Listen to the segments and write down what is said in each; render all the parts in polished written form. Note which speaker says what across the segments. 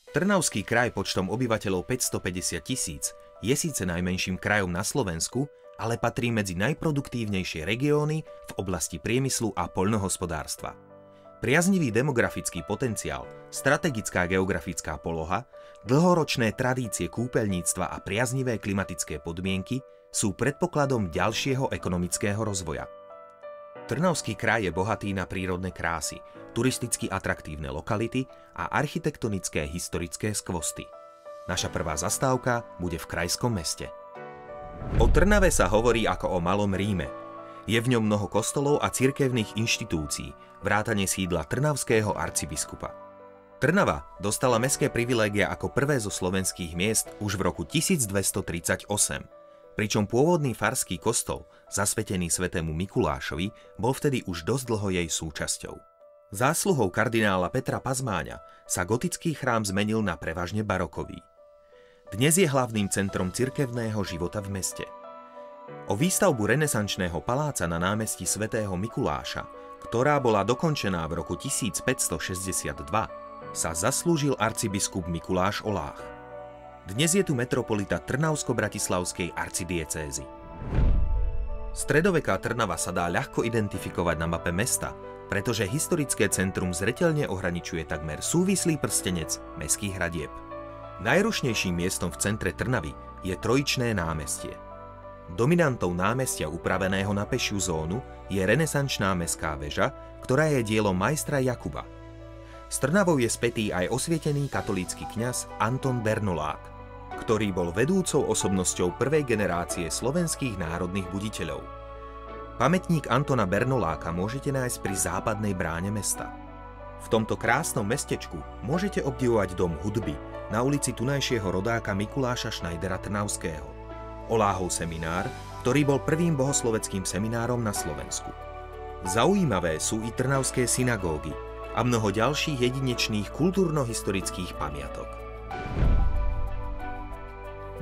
Speaker 1: Trnavský kraj počtom obyvateľov 550 000 je síce najmenším krajom na Slovensku, ale patrí medzi najproduktívnejšie regióny v oblasti priemyslu a poľnohospodárstva. Priaznivý demografický potenciál, strategická geografická poloha, dlhoročné tradície kúpeľníctva a priaznivé klimatické podmienky sú predpokladom ďalšieho ekonomického rozvoja. Trnavský kraj je bohatý na prírodné krásy, turisticky atraktívne lokality a architektonické historické skvosty. Naša prvá zastávka bude v krajskom meste. O Trnave sa hovorí ako o malom Ríme. Je v ňom mnoho kostolov a cirkevných inštitúcií, vrátane sídla trnavského arcibiskupa. Trnava dostala mestské privilégia ako prvé zo slovenských miest už v roku 1238, pričom pôvodný farský kostol, zasvetený svätému Mikulášovi, bol vtedy už dosť dlho jej súčasťou. Zásluhou kardinála Petra Pazmáňa sa gotický chrám zmenil na prevažne barokový. Dnes je hlavným centrom cirkevného života v meste. O výstavbu renesančného paláca na námestí svätého Mikuláša, ktorá bola dokončená v roku 1562, sa zaslúžil arcibiskup Mikuláš Olách. Dnes je tu metropolita Trnavsko-bratislavskej arcidiecézy. Stredoveká Trnava sa dá ľahko identifikovať na mape mesta, pretože historické centrum zreteľne ohraničuje takmer súvislý prstenec mestských hradieb. Najrušnejším miestom v centre Trnavy je Trojičné námestie. Dominantou námestia upraveného na pešiu zónu je renesančná mestská väža, ktorá je dielom majstra Jakuba. S Trnavou je spätý aj osvietený katolícky kňaz Anton Bernolák, ktorý bol vedúcou osobnosťou prvej generácie slovenských národných buditeľov. Pamätník Antona Bernoláka môžete nájsť pri západnej bráne mesta. V tomto krásnom mestečku môžete obdivovať dom hudby na ulici tunajšieho rodáka Mikuláša Šnajdera Trnavského, Oláhov seminár, ktorý bol prvým bohosloveckým seminárom na Slovensku. Zaujímavé sú i trnavské synagógy a mnoho ďalších jedinečných kultúrno-historických pamiatok.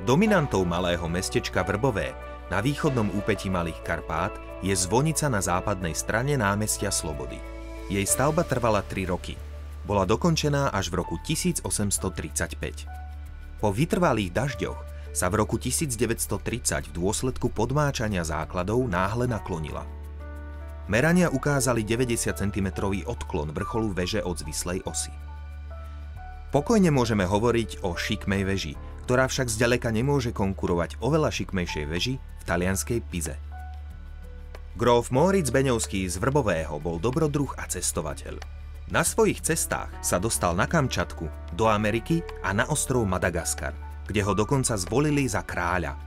Speaker 1: Dominantou malého mestečka Vrbové na východnom úpätí Malých Karpát je zvonica na západnej strane námestia Slobody. Jej stavba trvala 3 roky. Bola dokončená až v roku 1835. Po vytrvalých dažďoch sa v roku 1930 v dôsledku podmáčania základov náhle naklonila. Merania ukázali 90 cm odklon vrcholu veže od zvislej osy. Pokojne môžeme hovoriť o šikmej veži, ktorá však zďaleka nemôže konkurovať oveľa šikmejšej veži v talianskej Pize. Gróf Móric Beňovský z Vrbového bol dobrodruh a cestovateľ. Na svojich cestách sa dostal na Kamčatku, do Ameriky a na ostrov Madagaskar, kde ho dokonca zvolili za kráľa.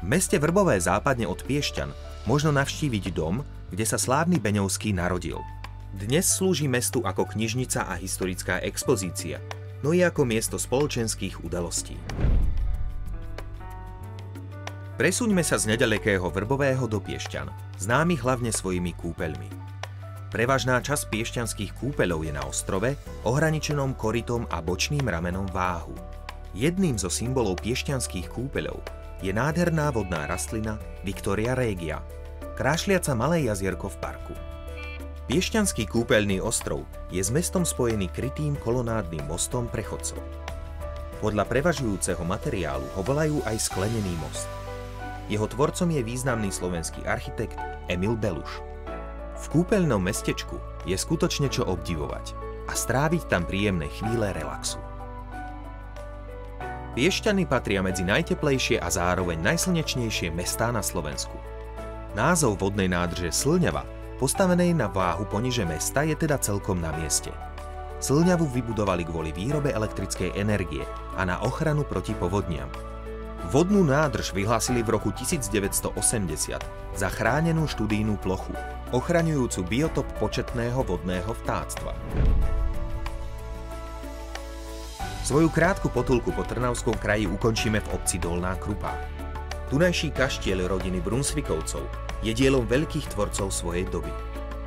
Speaker 1: V meste Vrbové západne od Piešťan možno navštíviť dom, kde sa slávny Beňovský narodil. Dnes slúži mestu ako knižnica a historická expozícia, no i ako miesto spoločenských udalostí. Presuňme sa z nedalekého Vrbového do Piešťan, známy hlavne svojimi kúpeľmi. Prevažná časť piešťanských kúpeľov je na ostrove, ohraničenom korytom a bočným ramenom Váhu. Jedným zo symbolov piešťanských kúpeľov je nádherná vodná rastlina Victoria regia, krášliaca malé jazierko v parku. Piešťanský kúpeľný ostrov je s mestom spojený krytým kolonádnym mostom pre chodcov. Podľa prevažujúceho materiálu ho volajú aj sklenený most. Jeho tvorcom je významný slovenský architekt Emil Beluš. V kúpeľnom mestečku je skutočne čo obdivovať a stráviť tam príjemné chvíle relaxu. Piešťany patria medzi najteplejšie a zároveň najslnečnejšie mestá na Slovensku. Názov vodnej nádrže Slňava, postavenej na Váhu poniže mesta, je teda celkom na mieste. Slňavu vybudovali kvôli výrobe elektrickej energie a na ochranu proti povodniam. Vodnú nádrž vyhlásili v roku 1980 za chránenú študijnú plochu, ochraňujúcu biotop početného vodného vtáctva. Svoju krátku potulku po Trnavskom kraji ukončíme v obci Dolná Krupa. Tunajší kaštieľ rodiny Brunsvikovcov je dielom veľkých tvorcov svojej doby.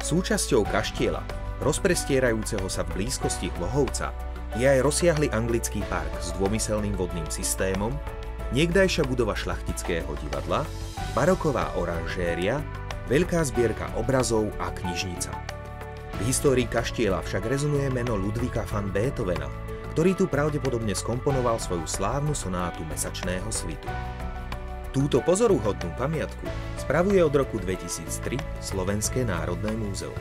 Speaker 1: Súčasťou kaštieľa, rozprestierajúceho sa v blízkosti Hlohovca, je aj rozsiahly anglický park s dvomyselným vodným systémom, niekdajšia budova šlachtického divadla, baroková oranžéria, veľká zbierka obrazov a knižnica. V histórii kaštieľa však rezonuje meno Ludvíka van Beethovena, ktorý tu pravdepodobne skomponoval svoju slávnu sonátu Mesačného svitu. Túto pozoruhodnú pamiatku spravuje od roku 2003 Slovenské národné múzeum.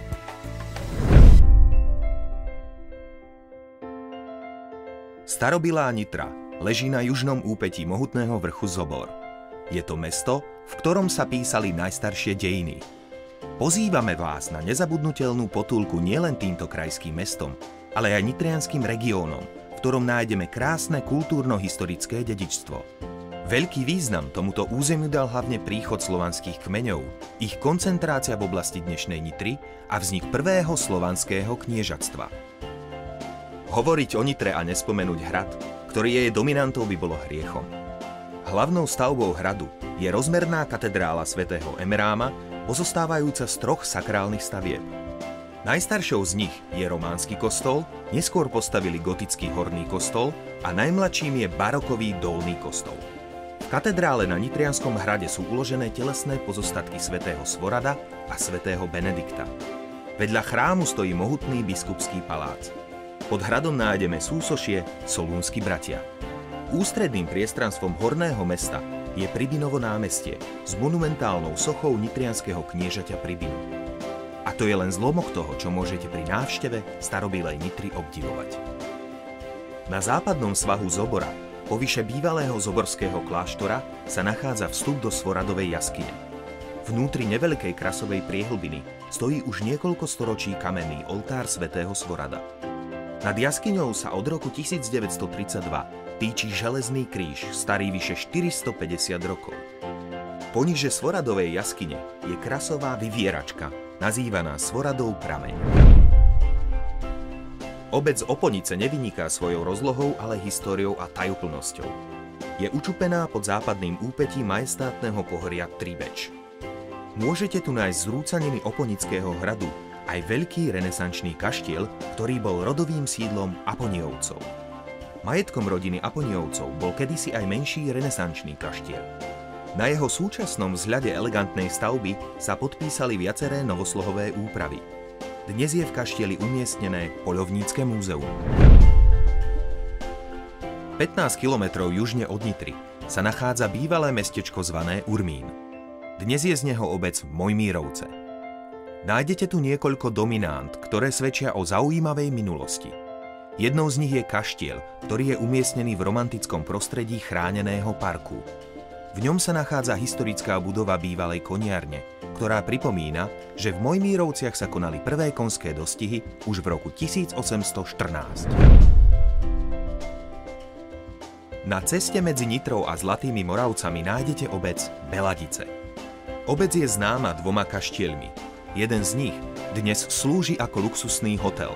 Speaker 1: Starobylá Nitra leží na južnom úpetí mohutného vrchu Zobor. Je to mesto, v ktorom sa písali najstaršie dejiny. Pozývame vás na nezabudnutelnú potulku nielen týmto krajským mestom, ale aj nitrianskym regiónom, v ktorom nájdeme krásne kultúrno-historické dedičstvo. Veľký význam tomuto územiu dal hlavne príchod slovanských kmeňov, ich koncentrácia v oblasti dnešnej Nitry a vznik prvého slovanského kniežatstva. Hovoriť o Nitre a nespomenúť hrad, ktorý je jej dominantou, by bolo hriechom. Hlavnou stavbou hradu je rozmerná katedrála svätého Emeráma, pozostávajúca z 3 sakrálnych stavieb. Najstaršou z nich je románsky kostol, neskôr postavili gotický horný kostol a najmladším je barokový dolný kostol. V katedrále na Nitrianskom hrade sú uložené telesné pozostatky svätého Svorada a svätého Benedikta. Vedľa chrámu stojí mohutný biskupský palác. Pod hradom nájdeme súsošie Solúnsky bratia. Ústredným priestranstvom horného mesta je Pribinovo námestie s monumentálnou sochou nitrianskeho kniežaťa Pribinu. A to je len zlomok toho, čo môžete pri návšteve starobylej Nitry obdivovať. Na západnom svahu Zobora, povyše bývalého zoborského kláštora, sa nachádza vstup do Svoradovej jaskyne. Vnútri neveľkej krasovej priehlbiny stojí už niekoľko storočí kamenný oltár svätého Svorada. Nad jaskyňou sa od roku 1932 týči železný kríž, starý vyše 450 rokov. Poniže Svoradovej jaskyne je krasová vyvieračka, nazývaná Svoradov prameň. Obec Oponice nevyniká svojou rozlohou, ale históriou a tajúplnosťou. Je učupená pod západným úpetím majestátneho pohoria Tribeč. Môžete tu nájsť zrúcaniny Oponického hradu aj veľký renesančný kaštiel, ktorý bol rodovým sídlom Aponiovcov. Majetkom rodiny Aponiovcov bol kedysi aj menší renesančný kaštiel. Na jeho súčasnom vzhľade elegantnej stavby sa podpísali viaceré novoslohové úpravy. Dnes je v kaštieli umiestnené poľovnícke múzeum. 15 kilometrov južne od Nitry sa nachádza bývalé mestečko zvané Urmín. Dnes je z neho obec Mojmírovce. Nájdete tu niekoľko dominant, ktoré svedčia o zaujímavej minulosti. Jednou z nich je kaštiel, ktorý je umiestnený v romantickom prostredí chráneného parku. V ňom sa nachádza historická budova bývalej koniarne, ktorá pripomína, že v Mojmírovciach sa konali prvé konské dostihy už v roku 1814. Na ceste medzi Nitrou a Zlatými Moravcami nájdete obec Beladice. Obec je známa 2 kaštielmi. Jeden z nich dnes slúži ako luxusný hotel.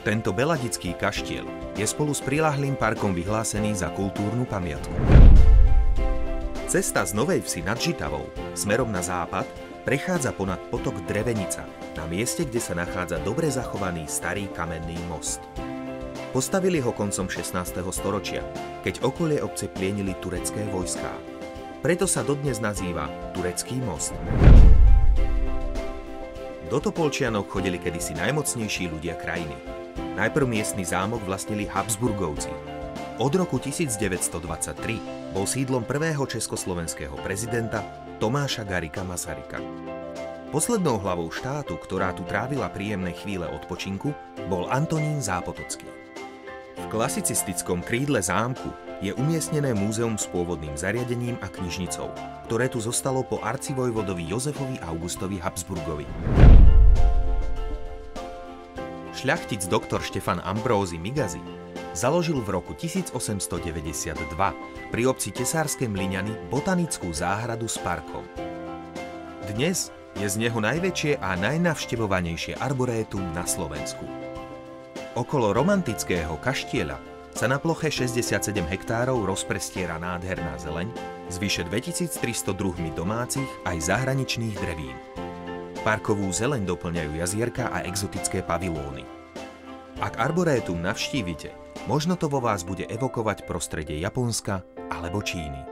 Speaker 1: Tento beladický kaštiel je spolu s priľahlým parkom vyhlásený za kultúrnu pamiatku. Cesta z Novej Vsi nad Žitavou smerom na západ prechádza ponad potok Drevenica, na mieste, kde sa nachádza dobre zachovaný starý kamenný most. Postavili ho koncom 16. storočia, keď okolie obce plienili turecké vojská. Preto sa dodnes nazýva Turecký most. Do Topolčianok chodili kedysi najmocnejší ľudia krajiny. Najprv miestny zámok vlastnili Habsburgovci. Od roku 1923 bol sídlom prvého československého prezidenta Tomáša Garrigua Masaryka. Poslednou hlavou štátu, ktorá tu trávila príjemné chvíle odpočinku, bol Antonín Zápotocký. V klasicistickom krídle zámku je umiestnené múzeum s pôvodným zariadením a knižnicou, ktoré tu zostalo po arcivojvodovi Jozefovi Augustovi Habsburgovi. Šľachtic doktor Štefan Ambrózy Migazy založil v roku 1892 pri obci Tesárske Mlyňany botanickú záhradu s parkom. Dnes je z neho najväčšie a najnavštevovanejšie arborétum na Slovensku. Okolo romantického kaštieľa sa na ploche 67 hektárov rozprestiera nádherná zeleň s vyše 2300 druhmi domácich aj zahraničných drevín. Parkovú zeleň doplňajú jazierka a exotické pavilóny. Ak arborétum navštívite, možno to vo vás bude evokovať prostredie Japonska alebo Číny.